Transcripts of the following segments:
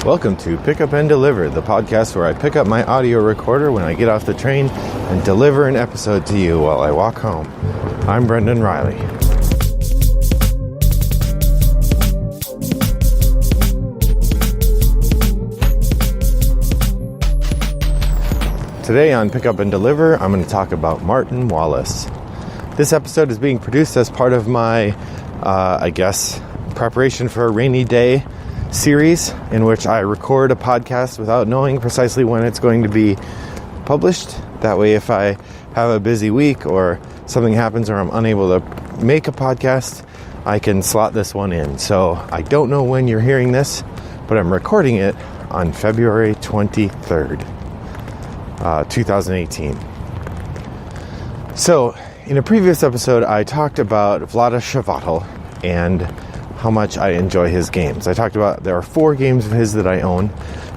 Welcome to Pick Up and Deliver, the podcast where I pick up my audio recorder when I get off the train and deliver an episode to you while I walk home. I'm Brendan Riley. Today on Pick Up and Deliver, I'm going to talk about Martin Wallace. This episode is being produced as part of my, preparation for a rainy day series in which I record a podcast without knowing precisely when it's going to be published. That way, if I have a busy week or something happens or I'm unable to make a podcast, I can slot this one in. So I don't know when you're hearing this, but I'm recording it on February 23rd. 2018. So, in a previous episode, I talked about Vlaada Chvátil and how much I enjoy his games. I talked about there are 4 games of his that I own,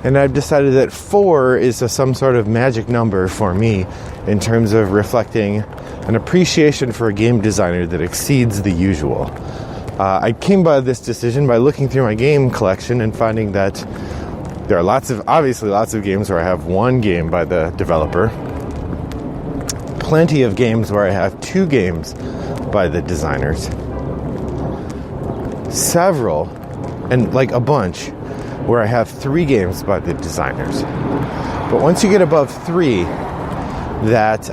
and I've decided that 4 is some sort of magic number for me in terms of reflecting an appreciation for a game designer that exceeds the usual. I came by this decision by looking through my game collection and finding that there are lots of games where I have 1 game by the developer. Plenty of games where I have 2 games by the designers. Several, and like a bunch, where I have 3 games by the designers. But once you get above 3, that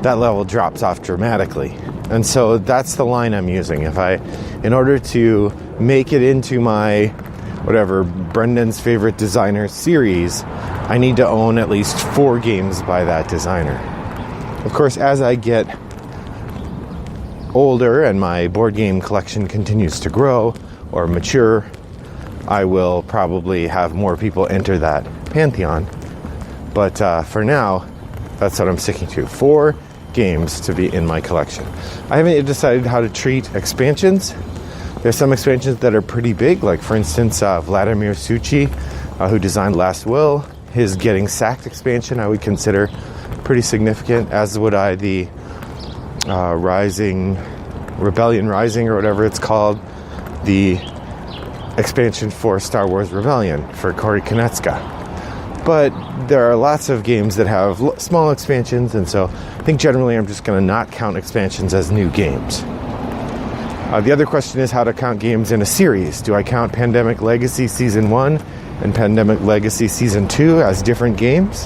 level drops off dramatically. And so that's the line I'm using. In order to make it into my Brendan's favorite designer series, I need to own at least 4 games by that designer. Of course, as I get older and my board game collection continues to grow or mature, I will probably have more people enter that pantheon. But for now, that's what I'm sticking to. 4 games to be in my collection. I haven't yet decided how to treat expansions. There's some expansions that are pretty big, like for instance, Vladimir Suchy, who designed Last Will. His Getting Sacked expansion I would consider pretty significant, as would I the Rebellion Rising, or whatever it's called, the expansion for Star Wars Rebellion for Corey Konecka. But there are lots of games that have small expansions, and so I think generally I'm just going to not count expansions as new games. The other question is how to count games in a series. Do I count Pandemic Legacy Season 1 and Pandemic Legacy Season 2 as different games?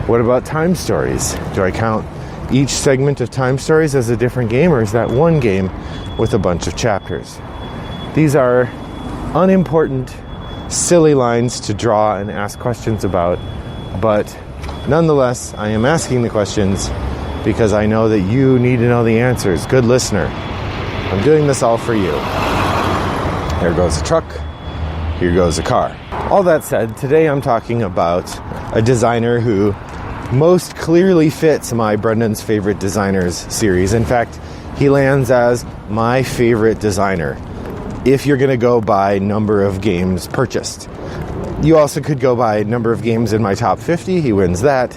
What about Time Stories? Do I count each segment of Time Stories as a different game, or is that one game with a bunch of chapters? These are unimportant, silly lines to draw and ask questions about, but nonetheless, I am asking the questions because I know that you need to know the answers. Good listener. I'm doing this all for you. There goes a truck. Here goes a car. All that said, today I'm talking about a designer who most clearly fits my Brendan's Favorite Designers series. In fact, he lands as my favorite designer if you're going to go by number of games purchased. You also could go by number of games in my top 50. He wins that.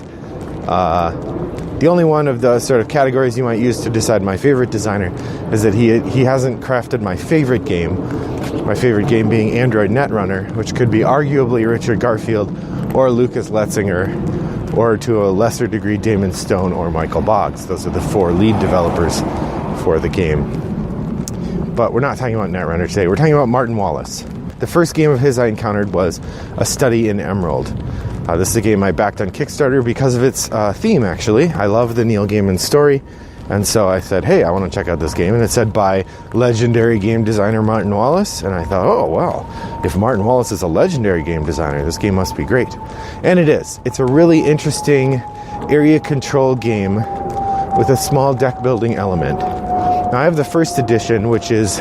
The only one of the sort of categories you might use to decide my favorite designer is that he hasn't crafted my favorite game being Android Netrunner, which could be arguably Richard Garfield or Lucas Letzinger, or to a lesser degree Damon Stone or Michael Boggs. Those are the 4 lead developers for the game. But we're not talking about Netrunner today. We're talking about Martin Wallace. The first game of his I encountered was A Study in Emerald. This is a game I backed on Kickstarter because of its theme, actually. I love the Neil Gaiman story, and so I said, hey, I want to check out this game. And it said by legendary game designer Martin Wallace, and I thought, oh, well, if Martin Wallace is a legendary game designer, this game must be great. And it is. It's a really interesting area control game with a small deck building element. Now, I have the first edition, which is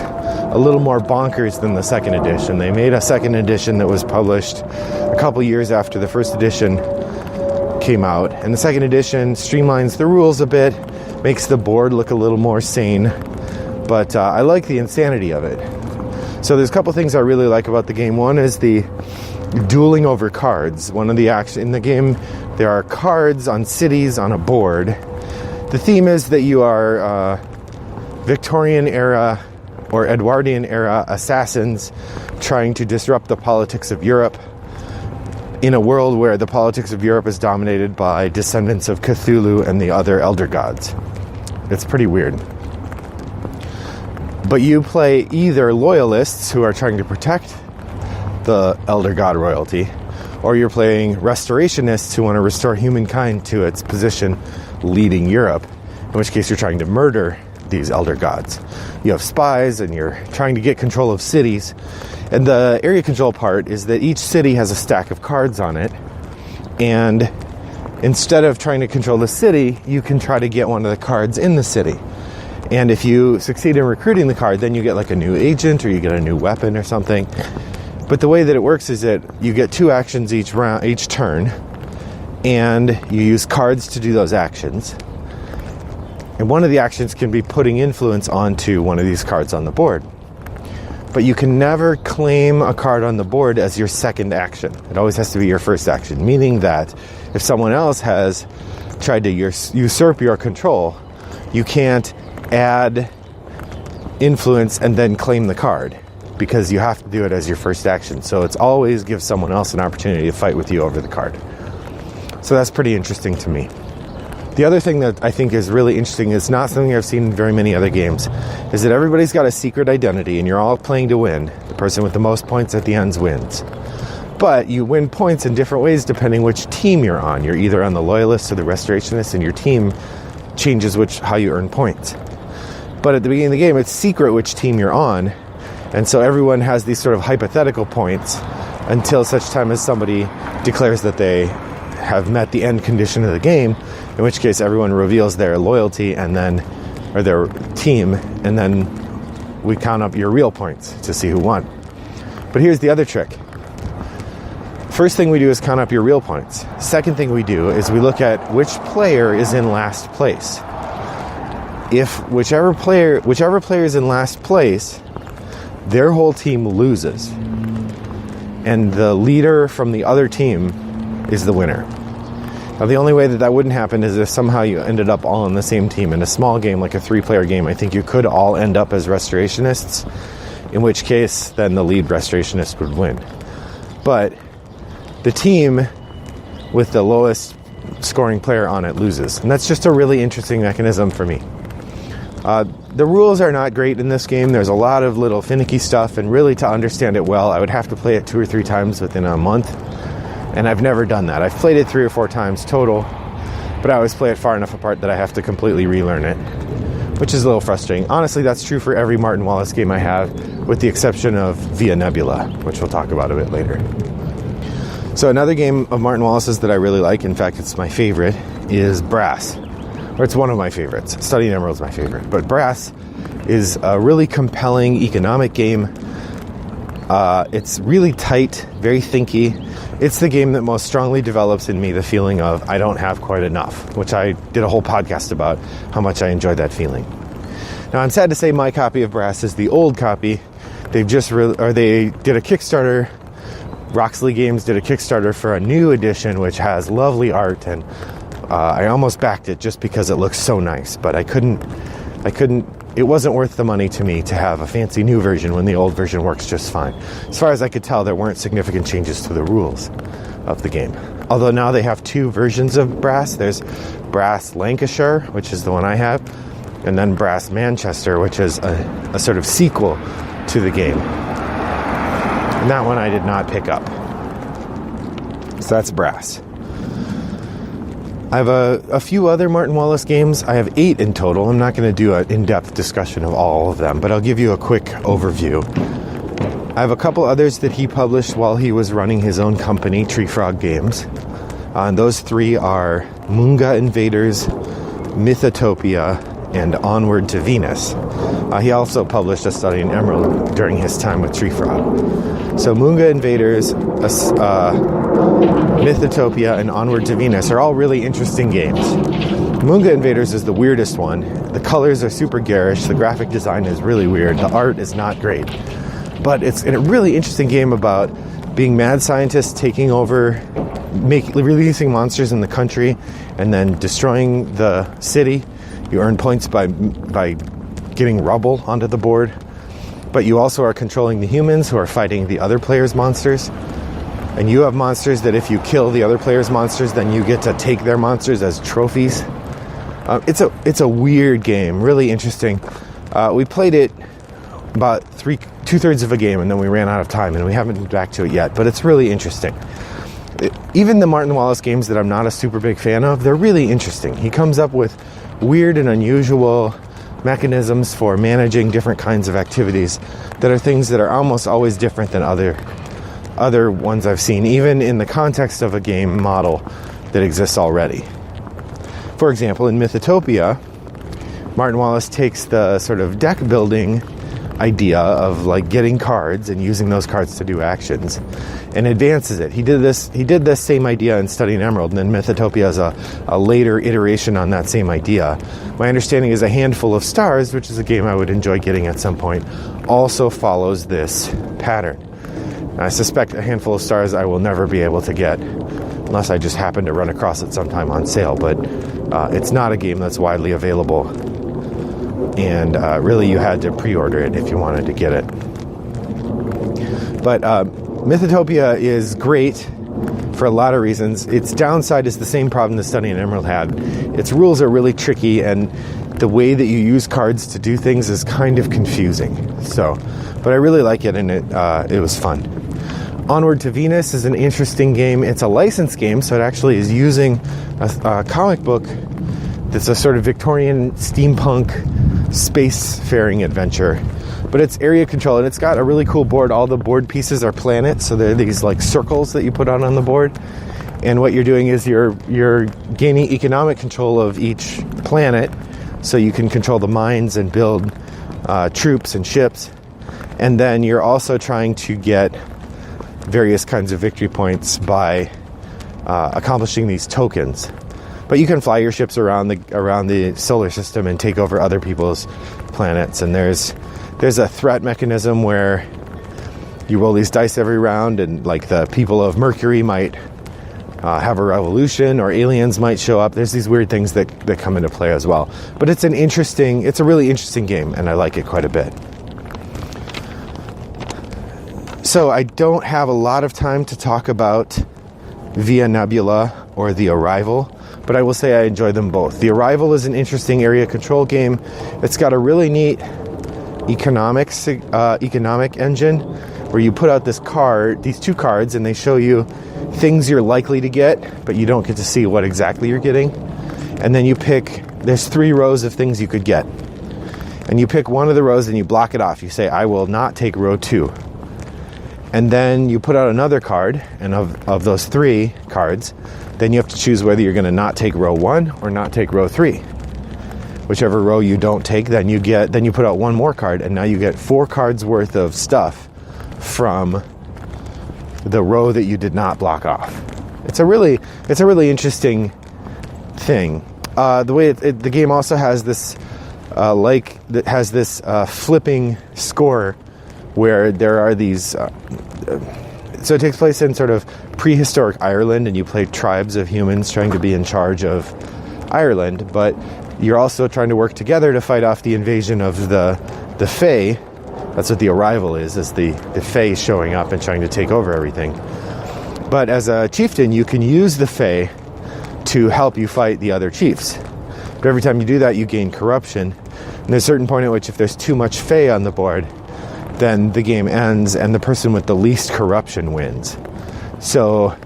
a little more bonkers than the second edition. They made a second edition that was published a couple years after the first edition came out. And the second edition streamlines the rules a bit, makes the board look a little more sane. But I like the insanity of it. So there's a couple things I really like about the game. One is the dueling over cards. One of the actions in the game, there are cards on cities on a board. The theme is that you are Victorian era or Edwardian era assassins trying to disrupt the politics of Europe in a world where the politics of Europe is dominated by descendants of Cthulhu and the other elder gods. It's pretty weird. But you play either loyalists who are trying to protect the elder god royalty, or you're playing restorationists who want to restore humankind to its position leading Europe, in which case you're trying to murder these elder gods. You have spies and you're trying to get control of cities. And the area control part is that each city has a stack of cards on it. And instead of trying to control the city, you can try to get one of the cards in the city. And if you succeed in recruiting the card, then you get like a new agent or you get a new weapon or something. But the way that it works is that you get 2 actions each turn, and you use cards to do those actions. And one of the actions can be putting influence onto one of these cards on the board. But you can never claim a card on the board as your second action. It always has to be your first action, meaning that if someone else has tried to usurp your control, you can't add influence and then claim the card, because you have to do it as your first action. So it's always give someone else an opportunity to fight with you over the card. So that's pretty interesting to me. The other thing that I think is really interesting, is not something I've seen in very many other games, is that everybody's got a secret identity and you're all playing to win. The person with the most points at the end wins. But you win points in different ways depending which team you're on. You're either on the loyalists or the restorationists, and your team changes how you earn points. But at the beginning of the game, it's secret which team you're on. And so everyone has these sort of hypothetical points until such time as somebody declares that they have met the end condition of the game, in which case everyone reveals their loyalty or their team, and then we count up your real points to see who won. But here's the other trick. First thing we do is count up your real points. Second thing we do is we look at which player is in last place. If whichever player is in last place, their whole team loses, and the leader from the other team is the winner. Now, the only way that wouldn't happen is if somehow you ended up all on the same team. In a small game, like a 3-player game, I think you could all end up as restorationists, in which case then the lead restorationist would win. But the team with the lowest scoring player on it loses, and that's just a really interesting mechanism for me. The rules are not great in this game. There's a lot of little finicky stuff, and really to understand it well, I would have to play it 2 or 3 times within a month, and I've never done that. I've played it 3 or 4 times total, but I always play it far enough apart that I have to completely relearn it, which is a little frustrating. Honestly, that's true for every Martin Wallace game I have, with the exception of Via Nebula, which we'll talk about a bit later. So another game of Martin Wallace's that I really like, in fact it's my favorite, is Brass. Or it's one of my favorites. Studying Emerald is my favorite. But Brass is a really compelling economic game. It's really tight, very thinky. It's the game that most strongly develops in me the feeling of I don't have quite enough, which I did a whole podcast about how much I enjoy that feeling. Now, I'm sad to say my copy of Brass is the old copy. They did a Kickstarter. Roxley Games did a Kickstarter for a new edition, which has lovely art, and I almost backed it just because it looks so nice, but I couldn't, it wasn't worth the money to me to have a fancy new version when the old version works just fine. As far as I could tell, there weren't significant changes to the rules of the game. Although now they have 2 versions of Brass. There's Brass Lancashire, which is the one I have, and then Brass Manchester, which is a sort of sequel to the game. And that one I did not pick up. So that's Brass. I have a few other Martin Wallace games. I have 8 in total. I'm not going to do an in-depth discussion of all of them, but I'll give you a quick overview. I have a couple others that he published while he was running his own company, Tree Frog Games. And those 3 are Moonga Invaders, Mythotopia, and Onward to Venus. He also published a study in Emerald during his time with Tree Frog. So Moonga Invaders, Mythotopia, and Onward to Venus are all really interesting games. Moonga Invaders is the weirdest one. The colors are super garish, the graphic design is really weird, the art is not great. But it's a really interesting game about being mad scientists taking over, releasing monsters in the country, and then destroying the city. You earn points by getting rubble onto the board. but you also are controlling the humans who are fighting the other player's monsters. And you have monsters that if you kill the other player's monsters, then you get to take their monsters as trophies. It's a weird game, really interesting. We played it about 2/3 of a game, and then we ran out of time, and we haven't been back to it yet. But it's really interesting. Even the Martin Wallace games that I'm not a super big fan of, they're really interesting. He comes up with weird and unusual mechanisms for managing different kinds of activities that are things that are almost always different than other ones I've seen, even in the context of a game model that exists already. For example, in Mythotopia, Martin Wallace takes the sort of deck building idea of like getting cards and using those cards to do actions and advances it. He did this same idea in Studying Emerald, and then Mythotopia is a later iteration on that same idea. My understanding is A Handful of Stars, which is a game I would enjoy getting at some point, also follows this pattern. And I suspect A Handful of Stars I will never be able to get unless I just happen to run across it sometime on sale, but it's not a game that's widely available, and really you had to pre-order it if you wanted to get it. But Mythotopia is great for a lot of reasons. Its downside is the same problem that Studying Emerald had. Its rules are really tricky, and the way that you use cards to do things is kind of confusing. But I really like it, and it was fun. Onward to Venus is an interesting game. It's a licensed game, so it actually is using a comic book that's a sort of Victorian steampunk spacefaring adventure. But it's area control, and it's got a really cool board. All the board pieces are planets, so they're these like circles that you put on the board. And what you're doing is you're gaining economic control of each planet, so you can control the mines and build troops and ships. And then you're also trying to get various kinds of victory points by accomplishing these tokens. But you can fly your ships around the solar system and take over other people's planets. And there's a threat mechanism where you roll these dice every round, and like the people of Mercury might have a revolution, or aliens might show up. There's these weird things that come into play as well. But it's a really interesting game, and I like it quite a bit. So I don't have a lot of time to talk about Via Nebula or The Arrival, but I will say I enjoy them both. The Arrival is an interesting area control game. It's got a really neat economic engine where you put out these two cards, and they show you things you're likely to get, but you don't get to see what exactly you're getting. And then there's 3 rows of things you could get. And you pick one of the rows and you block it off. You say, I will not take row 2. And then you put out another card, and of those 3 cards, then you have to choose whether you're going to not take row 1 or not take row 3. Whichever row you don't take, then you put out one more card, and now you get 4 cards worth of stuff from the row that you did not block off. It's a really interesting thing. The way the game also has this flipping score, where there are these. So it takes place in sort of prehistoric Ireland, and you play tribes of humans trying to be in charge of Ireland, but you're also trying to work together to fight off the invasion of the Fae. That's what The Arrival is the Fae showing up and trying to take over everything. But as a chieftain, you can use the Fae to help you fight the other chiefs. But every time you do that, you gain corruption. And there's a certain point at which if there's too much Fae on the board, then the game ends and the person with the least corruption wins. So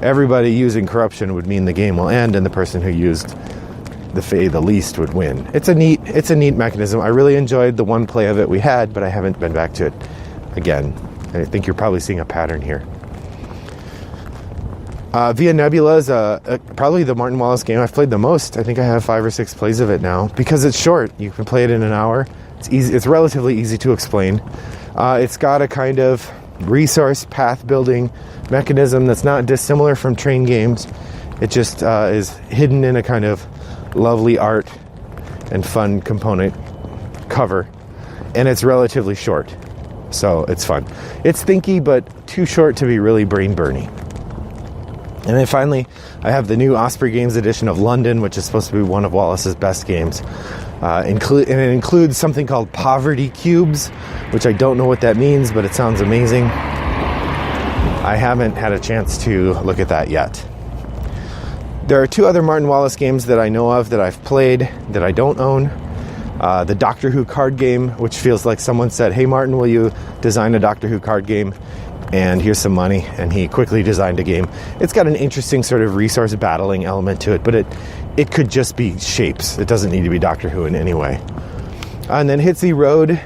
everybody using corruption would mean the game will end, and the person who used the Fae the least would win. It's a neat mechanism. I really enjoyed the one play of it we had, but I haven't been back to it again. I think you're probably seeing a pattern here. Via Nebula is probably the Martin Wallace game I've played the most. I think I have 5 or 6 plays of it now, because it's short. You can play it in an hour. It's easy. It's relatively easy to explain. It's got a kind of resource path building mechanism that's not dissimilar from train games. It just is hidden in a kind of lovely art and fun component cover, and it's relatively short, so it's fun. It's thinky, but too short to be really brain burning. And then finally, I have the new Osprey Games edition of London, which is supposed to be one of Wallace's best games. And it includes something called poverty cubes, which I don't know what that means, but it sounds amazing. I haven't had a chance to look at that yet. There are 2 other Martin Wallace games that I know of that I've played that I don't own. The Doctor Who card game, which feels like someone said, "Hey Martin, will you design a Doctor Who card game? And here's some money." And he quickly designed a game. It's got an interesting sort of resource battling element to it, but it could just be shapes. It doesn't need to be Doctor Who in any way. And then Hit Z Road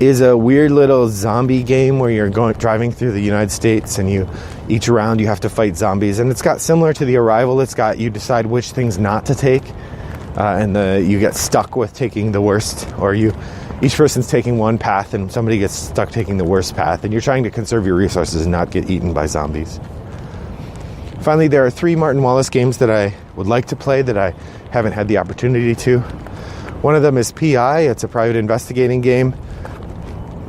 is a weird little zombie game where you're driving through the United States, and each round you have to fight zombies. And it's got similar to The Arrival. It's got, you decide which things not to take, and you get stuck with taking the worst, or each person's taking one path and somebody gets stuck taking the worst path, and you're trying to conserve your resources and not get eaten by zombies. Finally, there are 3 Martin Wallace games that I would like to play that I haven't had the opportunity to. One of them is PI. It's a private investigating game.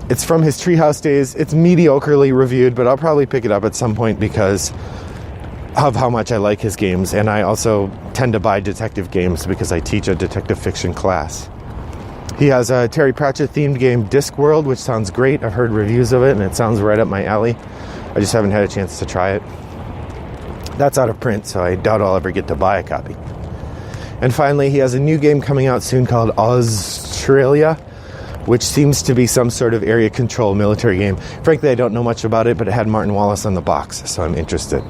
It's from his Treehouse days. It's mediocrely reviewed, but I'll probably pick it up at some point because of how much I like his games. And I also tend to buy detective games because I teach a detective fiction class. He has a Terry Pratchett themed game, Discworld, which sounds great. I've heard reviews of it and it sounds right up my alley. I just haven't had a chance to try it. That's out of print, so I doubt I'll ever get to buy a copy. And finally, he has a new game coming out soon called Australia, which seems to be some sort of area control military game. Frankly, I don't know much about it, but it had Martin Wallace on the box, so I'm interested.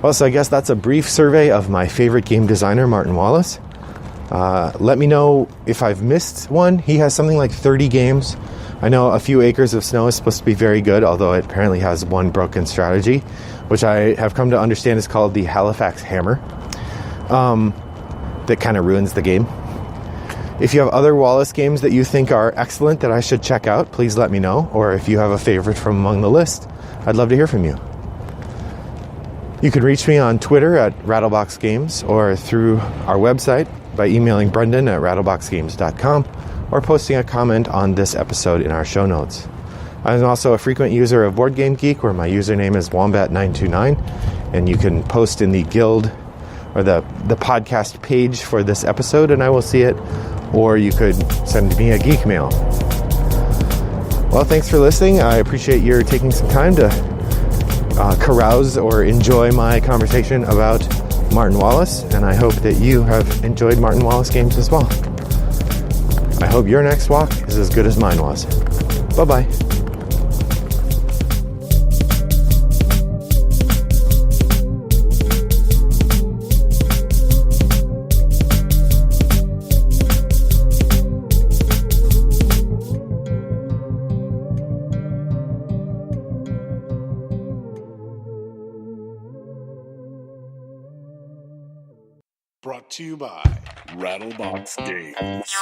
Well, so I guess that's a brief survey of my favorite game designer, Martin Wallace. Let me know if I've missed one. He has something like 30 games. I know A Few Acres of Snow is supposed to be very good, although it apparently has one broken strategy, which I have come to understand is called the Halifax Hammer. That kind of ruins the game. If you have other Wallace games that you think are excellent that I should check out, please let me know. Or if you have a favorite from among the list, I'd love to hear from you. You can reach me on Twitter at rattleboxgames or through our website by emailing Brendan at rattleboxgames.com or posting a comment on this episode in our show notes. I'm also a frequent user of Board Game Geek, where my username is Wombat929, and you can post in the guild or the podcast page for this episode and I will see it, or you could send me a geek mail. Well, thanks for listening. I appreciate your taking some time to carouse or enjoy my conversation about Martin Wallace, and I hope that you have enjoyed Martin Wallace games as well. I hope your next walk is as good as mine was. Bye-bye. Brought to you by Rattlebox Games.